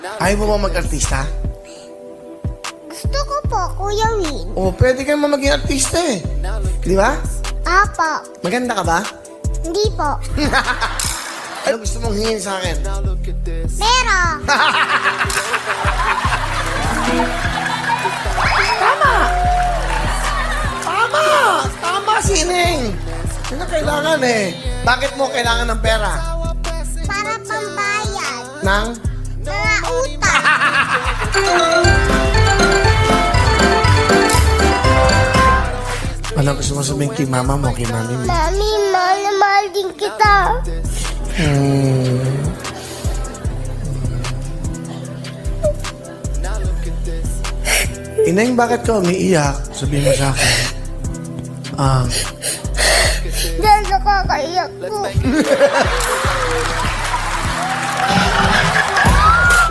Ayaw mo ba mag-artista? Gusto ko po, Kuya Win. O, pwede kang maging artista eh. Di ba? Apo. Maganda ka ba? Hindi po. Ano gusto mong hingin sa akin? Pero, Tama, Sineng! Yun ang kailangan eh. Bakit mo kailangan ng pera? para pambayad. Nang? Mga utang. Ano gusto mo sabihin kay mama mo, kay mami mo? Mami, mahal na mahal din kita. Ineng, bakit ka umiiyak? Sabihin mo sa akin. Dahil nakakaiyak ko.